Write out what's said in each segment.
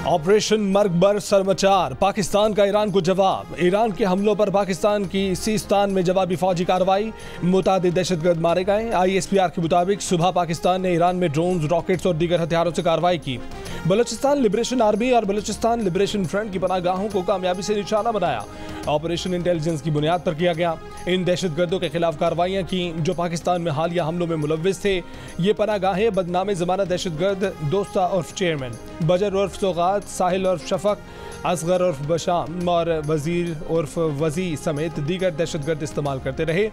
Operation मरगबर सरमचार, Pakistan का Iran को जवाब। ईरान के हमलों पर पाकिस्तान की सीस्तान में जवाबी फौजी कार्रवाई, मुतादिद दहशतगर्द मारे गए। ISPR के मुताबिक सुबह पाकिस्तान ने ईरान में ड्रोन्स, रॉकेट्स और दीगर हथियारों से कार्रवाई की। बलूचिस्तान लिबरेशन आर्मी और बलूचिस्तान लिबरेशन फ्रंट की पनाहगाहों को कामयाबी से निशाना बनाया। ऑपरेशन इंटेलिजेंस की बुनियाद पर किया गया। इन दहशतगर्दों के खिलाफ कार्रवाइयां की जो पाकिस्तान में हालिया हमलों में मुलव्विस थे। ये पनाहगाहें बदनामे ज़माना दहशतगर्द दोस्ता उर्फ चेयरमैन, बजर उर्फ सौगात, साहिल उर्फ शफक, असगर उर्फ बशाम और वजीर उर्फ वजी समेत दीगर दहशतगर्द इस्तेमाल करते रहे।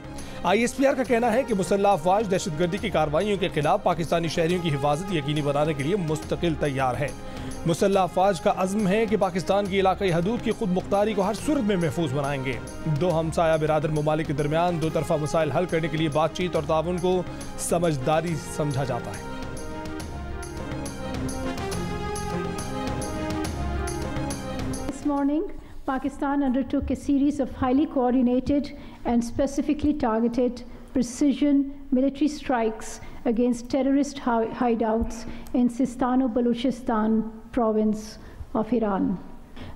ISPR का कहना है कि मुसल्लह अफवाज दहशतगर्दी की कार्रवाइयों के खिलाफ पाकिस्तानी शहरियों की हिफाजत यकीनी बनाने के लिए मुस्तकिल तैयार है। मुसल्लह अफवाज का अज़्म है कि पाकिस्तान की इलाकाई हदूद की खुद मुख्तारी को हर सूरत में महफूज बनाएंगे। दो हमसाया बिरादर ममालिक के दरमियान दो तरफा मसाइल हल करने के लिए बातचीत और ताउन को समझदारी समझा जाता है। This morning, Pakistan undertook a series of highly coordinated and specifically targeted precision military strikes against terrorist hideouts in Sistan-o-Baluchistan province of Iran.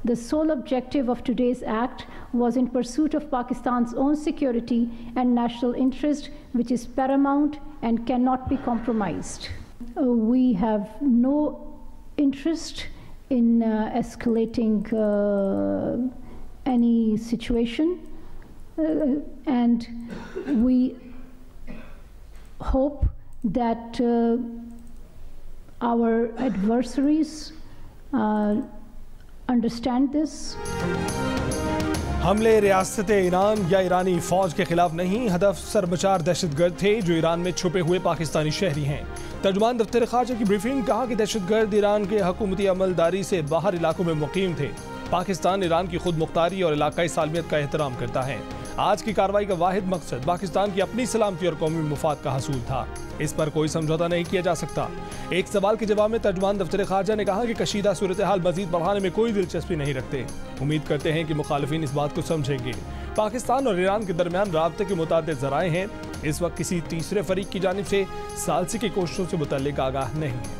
The sole objective of today's act was in pursuit of Pakistan's own security and national interest, which is paramount and cannot be compromised. We have no interest in escalating any situation, and we hope that our adversaries understand this. हमले रियासत Iran या ईरानी फौज के खिलाफ नहीं, हदफ सरमचार दहशतगर्द थे जो Iran में छुपे हुए पाकिस्तानी शहरी हैं। तर्जुमान दफ्तर खारजा की ब्रीफिंग, कहा कि दहशतगर्द ईरान के हुकूमती अमलदारी से बाहर इलाकों में मुकीम थे। पाकिस्तान ईरान की खुद मुख्तारी और इलाकाई सालमियत का एहतराम करता है। आज की कार्रवाई का वाहिद मकसद पाकिस्तान की अपनी सलामती और कौमी मुफाद का हसूल था। इस पर कोई समझौता नहीं किया जा सकता। एक सवाल के जवाब में तर्जुमान दफ्तर खारजा ने कहा कि कशीदा सूरत हाल मजीद बढ़ाने में कोई दिलचस्पी नहीं रखते। उम्मीद करते हैं कि मुखालिफिन इस बात को समझेंगे। पाकिस्तान और ईरान के दरमियान राब्ते के मुतादिद ज़राए हैं। इस वक्त किसी तीसरे फरीक की जानिब से सालसी की कोशिशों से मुतल्लिक आगाह नहीं है।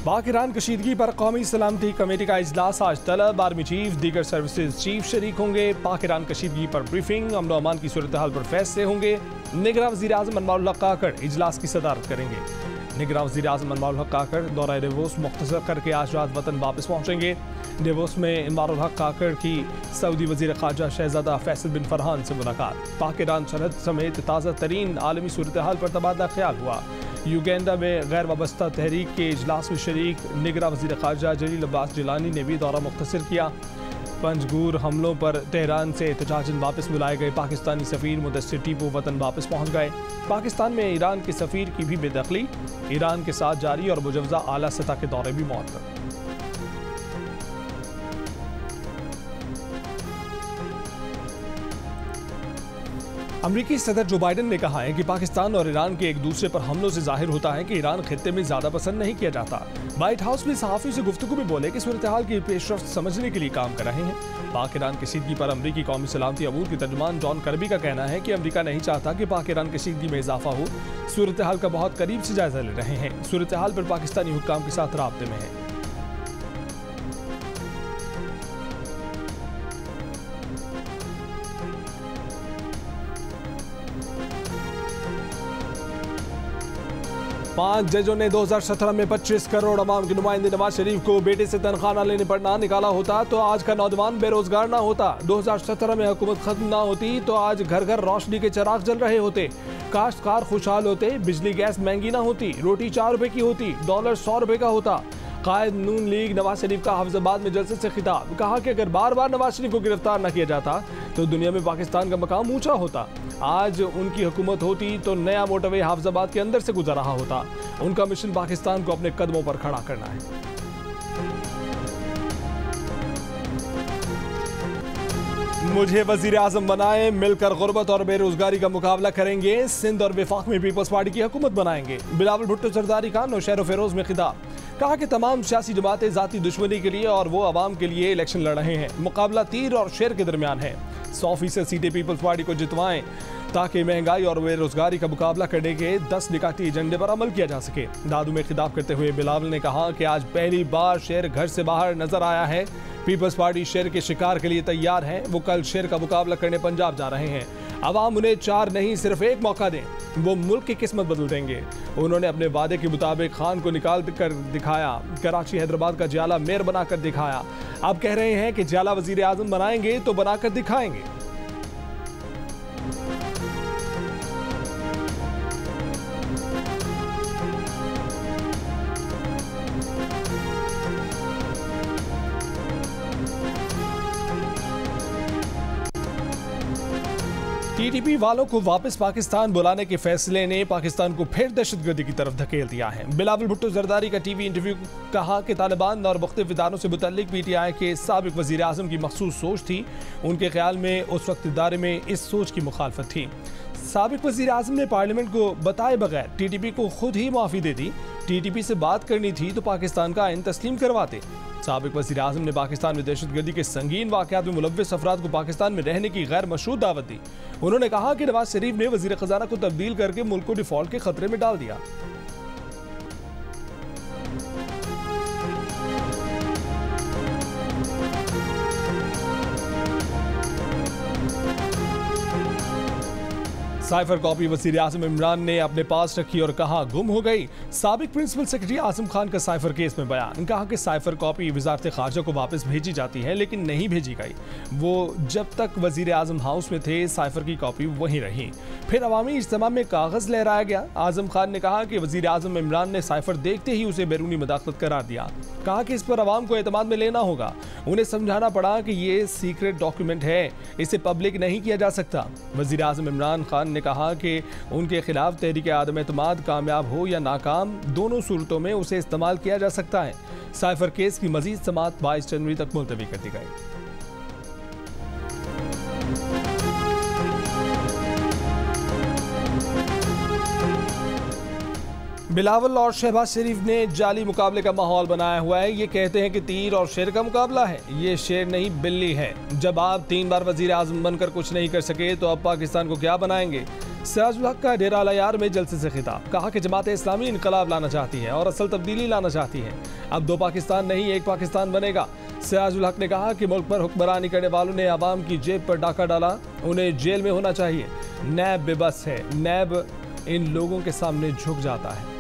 पाक ईरान कशीदगी पर कौमी सलामती कमेटी का इजलास आज तलब। आर्मी चीफ, दीगर सर्विसेज चीफ शरीक होंगे। पाक ईरान कशीदगी पर ब्रीफिंग, अमन व अमान की सूरत हाल पर फैसले होंगे। निगरान वज़ीर आज़म अनवारुल हक काकड़ इजलास की सदारत करेंगे। निगरान वज़ीर आज़म अनवारुल हक काकड़ दौरा डेवोस मुख्तसर करके आज रात वतन वापस पहुँचेंगे। डेवोस में अनवारुल हक काकड़ की सऊदी वज़ीर ख़ारजा शहज़ादा फैसल बिन फरहान से मुलाकात। पाक ईरान सरहद समेत ताज़ा तरीन आलमी सूरत हाल पर तबादला ख्याल हुआ। युगांडा में गैर वाबस्ता तहरीक के इजलास में शरीक निगरान वज़ीर ख़ारजा जलील अब्बास जिलानी ने भी दौरा मुख्तसर किया। पंजगूर हमलों पर तेहरान से एहतजाजन वापस बुलाए गए पाकिस्तानी सफ़ीर मुदस्सिर टीपू वतन वापस पहुँच गए। पाकिस्तान में ईरान के सफ़ीर की भी बेदखली, ईरान के साथ जारी और मुजवज़ा आला सतह के दौरे भी मौत। अमरीकी सदर जो बाइडन ने कहा है कि पाकिस्तान और ईरान के एक दूसरे पर हमलों से जाहिर होता है कि ईरान खित्ते में ज़्यादा पसंद नहीं किया जाता। व्हाइट हाउस में सहाफ़ियों से गुफ्तगू में बोले कि सूरत हाल की पेशरफ्त समझने के लिए काम कर रहे हैं। पाक ईरान कशीदगी पर अमरीकी कौमी सलामती अमूर के तर्जुमान जॉन कर्बी का कहना है कि अमरीका नहीं चाहता कि पाक ईरान कशीदगी में इजाफा हो। सूरत हाल का बहुत करीब से जायजा ले रहे हैं। सूरत हाल पर पाकिस्तानी हुक्काम के साथ राब्ते में है। पांच जजों ने 2017 में 25 करोड़ अवाम के नुमाइंदे नवाज शरीफ को बेटे से तनख्वाह न लेने पर ना निकाला होता तो आज का नौजवान बेरोजगार ना होता। 2017 में हुकूमत खत्म ना होती तो आज घर घर रोशनी के चिराग जल रहे होते। काश्तकार खुशहाल होते, बिजली गैस महंगी ना होती, रोटी 4 रुपए की होती, डॉलर 100 रुपए का होता। कायद नून लीग नवाज शरीफ का हाफिजाबाद में जलसे से खिताब, कहा कि अगर बार बार नवाज शरीफ को गिरफ्तार न किया जाता तो दुनिया में पाकिस्तान का मकाम ऊंचा होता। आज उनकी हुकूमत होती तो नया मोटरवे हाफिजाबाद के अंदर से गुजर रहा होता। उनका मिशन पाकिस्तान को अपने कदमों पर खड़ा करना है। मुझे वजीर आजम बनाएं, मिलकर गुर्बत और बेरोजगारी का मुकाबला करेंगे। सिंध और विफाक में पीपल्स पार्टी की हुकूमत बनाएंगे। बिलावल भुट्टो जरदारी खान नौशहर फिरोज में खिताब, कहा कि तमाम सियासी जमातें जाती दुश्मनी के लिए और वो आवाम के लिए इलेक्शन लड़ रहे हैं। मुकाबला तीर और शेर के दरमियान है। 100% सीटें पीपल्स पार्टी को जितवाएं। ताकि महंगाई और बेरोजगारी का मुकाबला करने के 10 निकाती एजेंडे पर अमल किया जा सके। दादू में खिताब करते हुए बिलावल ने कहा कि आज पहली बार शेर घर से बाहर नजर आया है। पीपल्स पार्टी शेर के शिकार के लिए तैयार है। वो कल शेर का मुकाबला करने पंजाब जा रहे हैं। अवाम उन्हें 4 नहीं सिर्फ 1 मौका दें, वो मुल्क की किस्मत बदल देंगे। उन्होंने अपने वादे के मुताबिक खान को निकाल कर दिखाया। कराची हैदराबाद का जियाला मेयर बनाकर दिखाया। अब कह रहे हैं कि जियाला वजीर आजम बनाएंगे तो बनाकर दिखाएंगे। टीटीपी वालों को वापस पाकिस्तान बुलाने के फैसले ने पाकिस्तान को फिर दहशतगर्दी की तरफ धकेल दिया है। बिलावल भुट्टो जरदारी का टीवी इंटरव्यू कहा कि तालिबान और मुख्तलिफ इदारों से मुतल्लिक पीटीआई के साबिक वजीर आजम की मखसूस सोच थी। उनके ख्याल में उस वक्त इदारे में इस सोच की मुखालफत थी। साबिक वजीर आजम ने पार्लियामेंट को बताए बगैर टीटीपी को खुद ही माफी दे दी। टीटीपी से बात करनी थी तो पाकिस्तान का आइन तस्लीम करवाते। साबिक वज़ीर आज़म ने पाकिस्तान में दहशतगर्दी के संगीन वाक़यात में मुलव्वस अफराद को पाकिस्तान में रहने की गैर मशरूत दावत दी। उन्होंने कहा कि नवाज शरीफ ने वज़ीर ख़ज़ाना को तब्दील करके मुल्क को डिफॉल्ट के खतरे में डाल दिया। साइफर कॉपी वज़ीर आज़म इमरान ने अपने पास रखी और कहा गुम हो गई। साबिक प्रिंसिपल सेक्रेटरी आज़म खान का साइफर केस में बयान, कहा कि साइफर कॉपी वज़ारत ख़ारजा को वापस भेजी जाती है लेकिन नहीं भेजी गई। वो जब तक वज़ीर आज़म हाउस में थे साइफर की कॉपी वहीं रही। फिर अवामी इज्तिमा में कागज़ लहराया गया। आज़म खान ने कहा कि वज़ीर आज़म इमरान ने साइफर देखते ही उसे बैरूनी मुदाखलत करार दिया। कहा कि इस पर अवाम को एतमाद में लेना होगा। उन्हें समझाना पड़ा कि ये सीक्रेट डॉक्यूमेंट है, इसे पब्लिक नहीं किया जा सकता। वज़ीर आज़म इमरान खान ने कहा कि उनके खिलाफ तहरीक आदम एतमाद कामयाब हो या नाकाम, दोनों सूरतों में उसे इस्तेमाल किया जा सकता है। साइफर केस की मजीद समाअत 22 जनवरी तक मुलतवी कर दी गई। बिलावल और शहबाज शरीफ ने जाली मुकाबले का माहौल बनाया हुआ है। ये कहते हैं कि तीर और शेर का मुकाबला है। ये शेर नहीं बिल्ली है। जब आप 3 बार वजीर आजम बनकर कुछ नहीं कर सके तो अब पाकिस्तान को क्या बनाएंगे। सिराजुल हक का डेरा अल-यार में जलसे से खिताब, कहा कि जमात इस्लामी इनकलाब लाना चाहती है और असल तब्दीली लाना चाहती है। अब 2 पाकिस्तान नहीं 1 पाकिस्तान बनेगा। सिराजुल हक ने कहा कि मुल्क पर हुक्मरानी करने वालों ने आवाम की जेब पर डाका डाला, उन्हें जेल में होना चाहिए। नैब बेबस है, नैब इन लोगों के सामने झुक जाता है।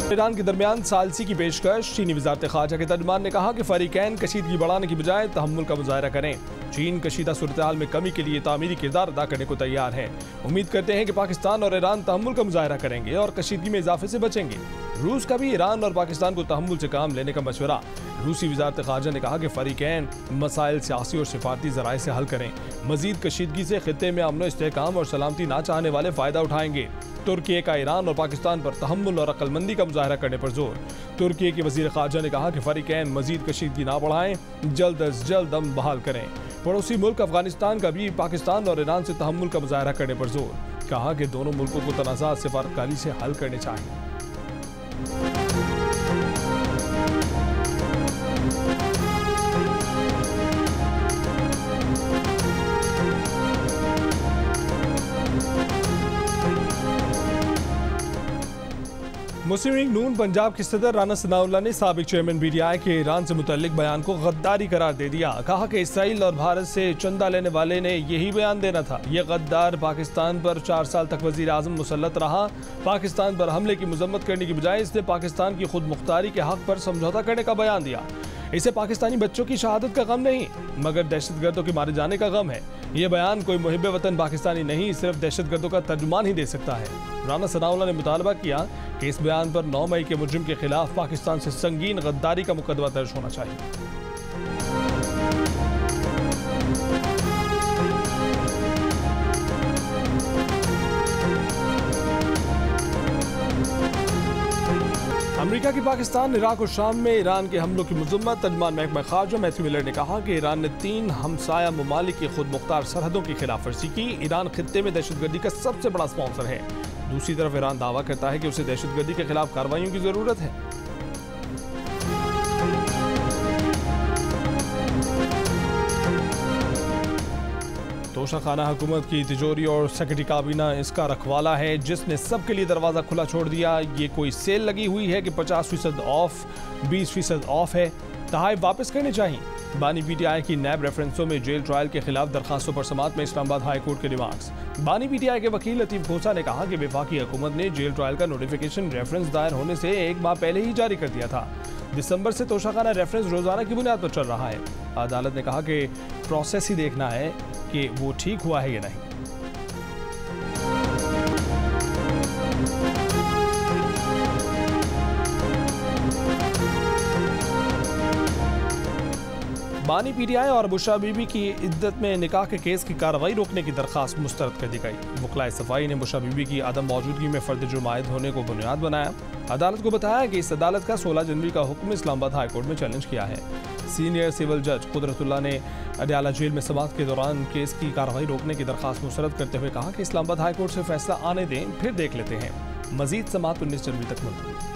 ईरान के दरमियान सालसी की पेशकश, चीनी वज़ारत ख़ारजा के तर्जुमान ने कहा कि फ़रीक़ैन कशीदगी बढ़ाने की बजाय तहम्मुल का मुज़ाहरा करें। चीन कशीदा सूरत-ए-हाल में कमी के लिए तामीरी किरदार अदा करने को तैयार है। उम्मीद करते हैं कि पाकिस्तान और ईरान तहम्मुल का मुज़ाहरा करेंगे और कशीदगी में इजाफे से बचेंगे। रूस का भी ईरान और पाकिस्तान को तहम्मुल से काम लेने का मशवरा। रूसी वज़ारत ख़ारजा ने कहा कि फ़रीक़ैन मसाइल सियासी और सिफारती ज़राए से हल करें। मज़ीद कशीदगी से खित्ते में अमन, इस्तेहकाम और सलामती ना चाहने वाले फ़ायदा उठाएंगे। तुर्की का ईरान और पाकिस्तान पर तहम्मुल और अक्लमंदी का मुज़ाहरा करने पर जोर। तुर्की के वज़ीर ख़ारजा ने कहा कि फ़रीक़ैन मज़ीद कशीदगी ना बढ़ाएं, जल्द अज जल्द दम बहाल करें। पड़ोसी मुल्क अफगानिस्तान का भी पाकिस्तान और ईरान से तहम्मुल का मुज़ाहरा करने पर जोर। कहा कि दोनों मुल्कों को तनाज़ात सिफारतकारी से हल करने चाहिए। मुस्लिम लीग नून पंजाब के सदर राना सनाउल्लाह ने साबिक चेयरमैन पीटीआई के ईरान से मुतल्लिक बयान को गद्दारी करार दे दिया। कहा कि इसराइल और भारत से चंदा लेने वाले ने यही बयान देना था। यह गद्दार पाकिस्तान पर 4 साल तक वजीर आजम मुसल्लत रहा। पाकिस्तान पर हमले की मजम्मत करने की बजाय इसने पाकिस्तान की खुद मुख्तारी के हक पर समझौता करने का बयान दिया। इसे पाकिस्तानी बच्चों की शहादत का गम नहीं मगर दहशतगर्दों के मारे जाने का गम है। ये बयान कोई मुहिब वतन पाकिस्तानी नहीं, सिर्फ दहशतगर्दों का तर्जुमान ही दे सकता है। राना सनाउल्लाह ने मुतालबा किया कि इस बयान पर 9 मई के मुजरिम के खिलाफ पाकिस्तान से संगीन गद्दारी का मुकदमा दर्ज होना चाहिए। अमेरिका की पाकिस्तान, इराक और शाम में ईरान के हमलों की मजम्मत। तर्जुमान महकमा खारजा मैथ्यू मिलर ने कहा कि ईरान ने 3 हमसाया ममालिक की खुद मुख्तार सरहदों की खिलाफ वर्जी की। ईरान खित्ते में दहशतगर्दी का सबसे बड़ा स्पॉन्सर है। दूसरी तरफ ईरान दावा करता है कि उसे दहशतगर्दी के खिलाफ कार्रवाइयों की जरूरत है। तोशाखाना हुकूमत की तिजोरी और सेक्रेटरी काबीना इसका रखवाला है, जिसने सबके लिए दरवाज़ा खुला छोड़ दिया। ये कोई सेल लगी हुई है कि 50% ऑफ, 20% ऑफ है, तहाइफ वापस करने चाहिए। बानी पीटीआई की नैब रेफरेंसों में जेल ट्रायल के खिलाफ दरखास्तों पर समात में इस्लामाबाद हाई कोर्ट के रिमार्क्स। बानी पीटीआई के वकील लतीफ खोसा ने कहा कि वफाकी हुकूमत ने जेल ट्रायल का नोटिफिकेशन रेफरेंस दायर होने से 1 माह पहले ही जारी कर दिया था। दिसंबर से तोशाखाना रेफरेंस रोजाना की बुनियाद पर चल रहा है। अदालत ने कहा कि प्रोसेस ही देखना है कि वो ठीक हुआ है या नहीं। बानी पीटीआई और बुशरा बीबी की इद्दत में निकाह के केस की कार्रवाई रोकने की दरखास्त मुस्तरद कर दी गई। वकलाए सफाई ने बुशरा बीबी की आदम मौजूदगी में फर्द जुर्म आयद होने को बुनियाद बनाया। अदालत को बताया कि इस अदालत का 16 जनवरी का हुक्म इस्लामाबाद हाई कोर्ट में चैलेंज किया है। सीनियर सिविल जज कुदरतुल्लाह ने अडयाला जेल में समाअत के दौरान केस की कार्रवाई रोकने की दरखास्त मुस्तरद करते हुए कहा कि इस्लामाबाद हाई कोर्ट से फैसला आने दें, फिर देख लेते हैं। मजीद समाअत 19 जनवरी तक मुलतवी।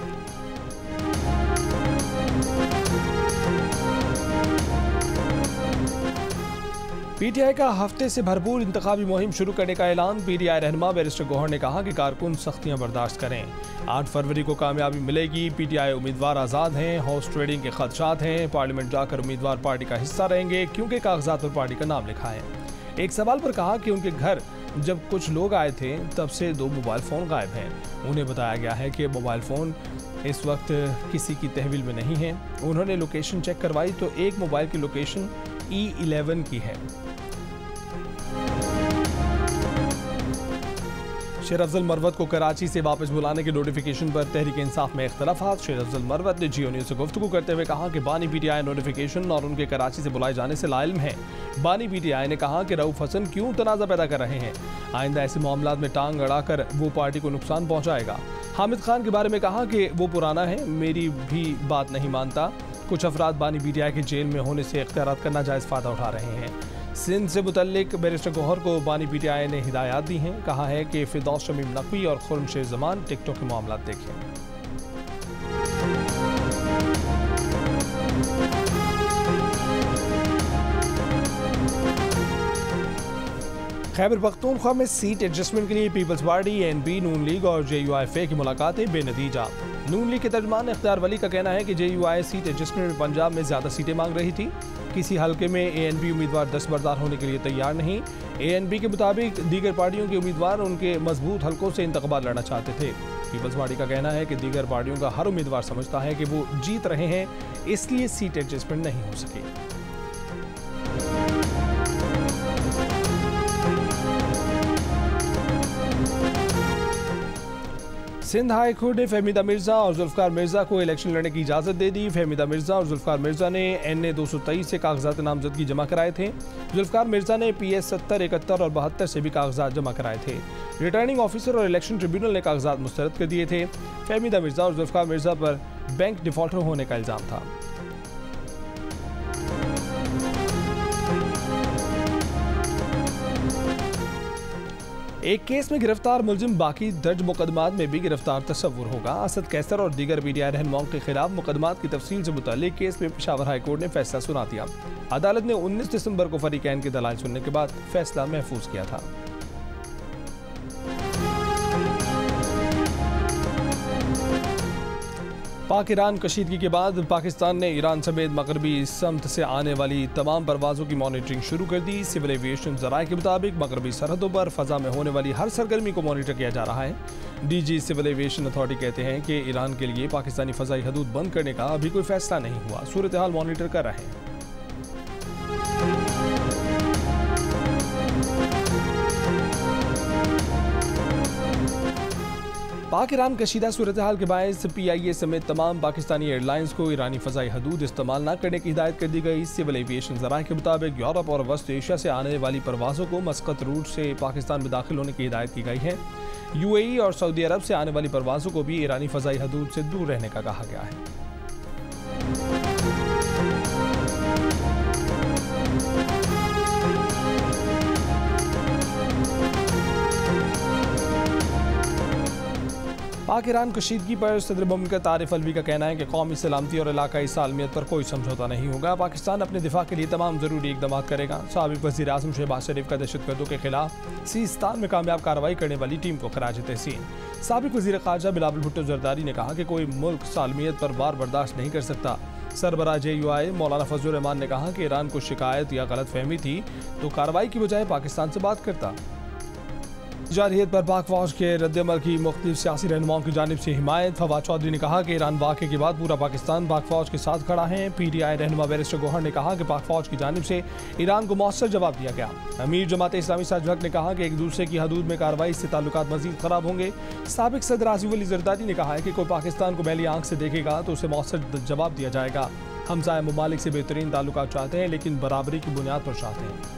पीटीआई का हफ्ते से भरपूर इंतखाबी मुहिम शुरू करने का ऐलान। पीटीआई रहनुमा बैरिस्टर गौहर ने कहा कि कारकुन सख्तियां बर्दाश्त करें। 8 फरवरी को कामयाबी मिलेगी। पीटीआई उम्मीदवार आज़ाद हैं, हॉर्स ट्रेडिंग के खदशात हैं, पार्लियामेंट जाकर उम्मीदवार पार्टी का हिस्सा रहेंगे क्योंकि कागजात पर पार्टी का नाम लिखा है। एक सवाल पर कहा कि उनके घर जब कुछ लोग आए थे तब से 2 मोबाइल फ़ोन गायब हैं। उन्हें बताया गया है कि मोबाइल फ़ोन इस वक्त किसी की तहवील में नहीं है। उन्होंने लोकेशन चेक करवाई तो एक मोबाइल की लोकेशन E11 की है। शेर अफजल मरवत को कराची से वापस बुलाने के नोटिफिकेशन पर तहरीक इंसाफ में इख्तलाफात। शेर अफजल मरवत ने जियो न्यूज़ से गुफ्तगू करते हुए कहा कि बानी पीटीआई नोटिफिकेशन और उनके कराची से बुलाए जाने से लाइल्म है। बानी पीटीआई ने कहा कि रऊफ हसन क्यों तनाज़ा पैदा कर रहे हैं, आइंदा ऐसे मामलात में टांग अड़ाकर वो पार्टी को नुकसान पहुँचाएगा। हामिद खान के बारे में कहा कि वो पुराना है, मेरी भी बात नहीं मानता। कुछ अफराद बानी पीटीआई के जेल में होने से इख्तियारात करना जायज़ फ़ायदा उठा रहे हैं। सिंध से मुतल्लिक बैरिस्टर गौहर को बानी पीटीआई ने हिदायत दी हैं। कहा है कि फिरदौस शमीम नकवी और खुर्मशेर जमान टिकटॉक के मामला देखें। खैबर पख्तूनख्वा में सीट एडजस्टमेंट के लिए पीपल्स पार्टी, एनपी, नून लीग और JUIF की मुलाकातें बेनतीजा। नून लीग के तर्जमान इख्तियार वली का कहना है कि JUI सीट एडजस्टमेंट में पंजाब में ज़्यादा सीटें मांग रही थी। किसी हल्के में ANP उम्मीदवार दस्तबरदार होने के लिए तैयार नहीं। ANP के मुताबिक दीगर पार्टियों के उम्मीदवार उनके मजबूत हल्कों से इंतखाबात लड़ना चाहते थे। पीपल्स पार्टी का कहना है कि दीगर पार्टियों का हर उम्मीदवार समझता है कि वो जीत रहे हैं, इसलिए सीट एडजस्टमेंट नहीं हो सकी। सिंध हाई कोर्ट ने फहमीदा मिर्जा और जुल्फकार मिर्जा को इलेक्शन लड़ने की इजाज़त दे दी। फहमीदा मिर्जा और जुल्फकार मिर्जा ने NA 223 से कागजात नामजदगी जमा कराए थे। जुल्फकार मिर्जा ने PS 70, 71 और 72 से भी कागजात जमा कराए थे। रिटर्निंग ऑफिसर और इलेक्शन ट्रिब्यूनल ने कागजात मुस्तरद कर दिए थे। फहमीदा मिर्जा और जुल्फकार मिर्जा पर बैंक डिफॉल्टर होने का इल्ज़ाम था। एक केस में गिरफ्तार मुलजिम बाकी दर्ज मुकदमात में भी गिरफ्तार तस्वुर होगा। असद कैसर और दीगर पीटीआई रहनुमाओं के खिलाफ मुकदमात की तफसील से मुताल्लिक केस में पेशावर हाई कोर्ट ने फैसला सुना दिया। अदालत ने 19 दिसंबर को फरीकैन के दलाइल सुनने के बाद फैसला महफूज किया था। पाक ईरान कशीदगी के बाद पाकिस्तान ने ईरान समेत मगरबी समत से आने वाली तमाम परवाज़ों की मॉनिटरिंग शुरू कर दी। सिविल एविएशन ज़राए के मुताबिक मगरबी सरहदों पर फ़ज़ा में होने वाली हर सरगर्मी को मॉनिटर किया जा रहा है। DG सिविल एविएशन अथॉरिटी कहते हैं कि ईरान के लिए पाकिस्तानी फ़ज़ाई हदूद बंद करने का अभी कोई फ़ैसला नहीं हुआ, सूरत हाल मॉनिटर कर रहे हैं। पाक ईरान कशीदा सूरत हाल के बायस PIA समेत तमाम पाकिस्तानी एयरलाइंस को ईरानी फ़ज़ाई हदूद इस्तेमाल न करने की हिदायत कर दी गई। सिविल एविएशन ज़राए के मुताबिक यूरोप और वस्त एशिया से आने वाली परवाज़ों को मस्कत रूट से पाकिस्तान में दाखिल होने की हिदायत की गई है। UAE और सऊदी अरब से आने वाली परवाज़ों को भी ईरानी फ़ज़ाई हदूद से दूर रहने का कहा गया है। पाक ईरान कशीदगी पर सदर मुमलिकत आरिफ अलवी का कहना है कि कौमी सलामती और इलाकाई सालमियत पर कोई समझौता नहीं होगा। पाकिस्तान अपने दिफा के लिए तमाम ज़रूरी इकदाम करेगा। साबिक़ वज़ीर आज़म शहबाज शरीफ का दहशतगर्दों के खिलाफ सीस्तान में कामयाब कार्रवाई करने वाली टीम को खराज तहसीन। साबिक़ वज़ीर ख़ारजा बिलावल भुट्टो ज़रदारी ने कहा कि कोई मुल्क सालमियत पर वार बर्दाश्त नहीं कर सकता। सरबराह JUI मौलाना फजलुर रहमान ने कहा कि ईरान को शिकायत या गलत फहमी थी तो कार्रवाई की बजाय पाकिस्तान से बात करता। जारहियत पर पाक फौज के रद्दमल की मुख्तलिफ सियासी रहनुमाओं की जानिब से हिमायत। फवाद चौधरी ने कहा कि ईरान वाक़े के बाद पूरा पाकिस्तान पाक फौज के साथ खड़ा है। PTI रहनुमा बैरिस्टर गौहर ने कहा कि पाक फौज की जानिब से ईरान को मौसर जवाब दिया गया। अमीर जमात इस्लामी साजिद हक ने कहा कि एक दूसरे की हदूद में कार्रवाई से ताल्लुकात मजीद खराब होंगे। साबिक़ सदर आसिफ अली जरदारी ने कहा है कि कोई पाकिस्तान को मैली आंख से देखेगा तो उसे मौसर जवाब दिया जाएगा। हमसाया ममालिक से बेहतरीन ताल्लुकात चाहते हैं लेकिन बराबरी की बुनियाद पर चाहते हैं।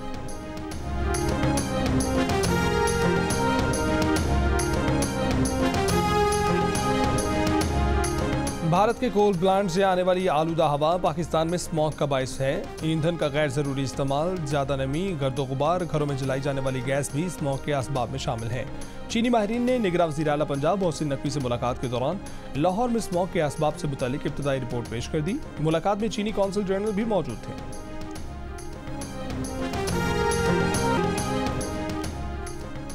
भारत के कोल प्लांट से आने वाली आलूदा हवा पाकिस्तान में स्मॉग का बायस है। ईंधन का गैर ज़रूरी इस्तेमाल, ज़्यादा नमी, गर्दो गुबार, घरों में जलाई जाने वाली गैस भी स्मॉग के असबाब में शामिल है। चीनी माहिरीन ने निगरान वज़ीर आला पंजाब मोहसिन नकवी से मुलाकात के दौरान लाहौर में स्मॉग के असबाब से मुतालिक इब्तदाई रिपोर्ट पेश कर दी। मुलाकात में चीनी कौंसल जनरल भी मौजूद थे।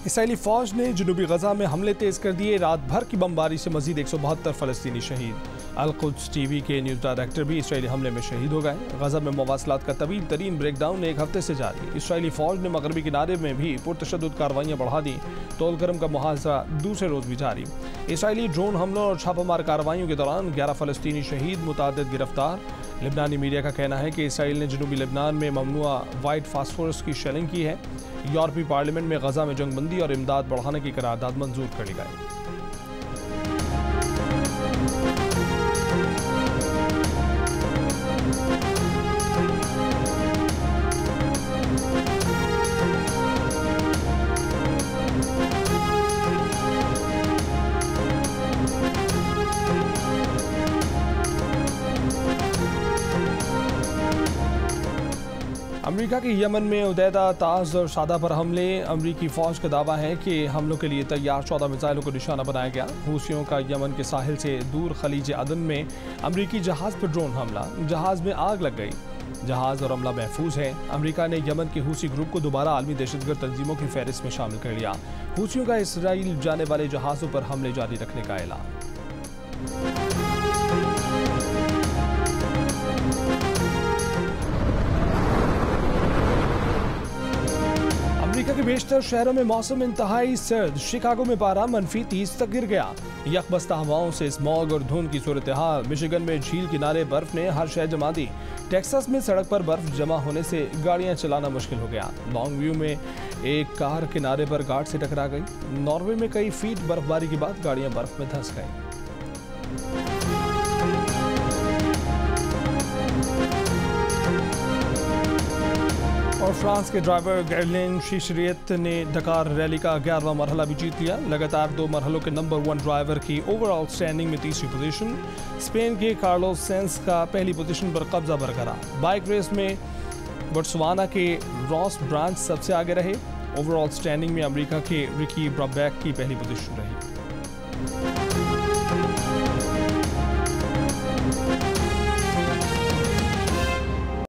इसराइली फौज ने जनूबी गजा में हमले तेज कर दिए। रात भर की बमबारी से मजीद 172 फ़लस्तीनी शहीद। अल-कुद्स TV के न्यूज़ डायरेक्टर भी इसराइली हमले में शहीद हो गए। गजा में मवासलात का तवील तरीन ब्रेकडाउन एक हफ्ते से जारी। इसराइली फौज ने मगरबी किनारे में भी पुरतशद्दुद कार्रवाइयाँ बढ़ा दी। तोलगरम का मुहासरा दूसरे रोज़ भी जारी। इसराइली ड्रोन हमलों और छापामार कार्रवाइयों के दौरान 11 फ़लस्तीनी शहीद, मुतादिद गिरफ्तार। लेबनानी मीडिया का कहना है कि इसराइल ने जनूबी लेबनान में ममनुआ वाइट फास्फोरस की शेलिंग की है। यूरोपीय पार्लियामेंट में गजा में जंगबंदी और इमदाद बढ़ाने की करारदाद मंजूर कर ली गई। अमेरिका के यमन में उदैदा, ताज और सादा पर हमले। अमेरिकी फौज का दावा है कि हमलों के लिए तैयार 14 मिसाइलों को निशाना बनाया गया। हूसियों का यमन के साहिल से दूर खलीज अदन में अमेरिकी जहाज़ पर ड्रोन हमला, जहाज़ में आग लग गई। जहाज़ और अमला महफूज है। अमेरिका ने यमन के हूसी ग्रुप को दोबारा आलमी दहशतगर्द तंजीमों की फहरिस्त में शामिल कर लिया। हूसियों का इसराइल जाने वाले जहाज़ों पर हमले जारी रखने का ऐलान। अमेरिका के बेशतर शहरों में मौसम इंतहाई सर्द। शिकागो में पारा -30 तक गिर गया। यकबस्ता हवाओं से स्मॉग और धुंध की सूरत हाल। मिशिगन में झील किनारे बर्फ ने हर शय जमा दी। टेक्सास में सड़क पर बर्फ जमा होने से गाड़ियां चलाना मुश्किल हो गया। लॉन्ग व्यू में एक कार किनारे पर गार्ड से टकरा गई। नॉर्वे में कई फीट बर्फबारी के बाद गाड़ियां बर्फ में धंस गई। और फ्रांस के ड्राइवर गैरलेन शीशरियत ने डकार रैली का 11वां मरहला भी जीत लिया। लगातार 2 मरहलों के नंबर 1 ड्राइवर की ओवरऑल स्टैंडिंग में तीसरी पोजीशन। स्पेन के कार्लोस सेंस का पहली पोजीशन पर कब्जा बरकरार। बाइक रेस में बोत्सवाना के रॉस ब्रांच सबसे आगे रहे। ओवरऑल स्टैंडिंग में अमेरिका के रिकी ब्राबैक की पहली पोजीशन रही।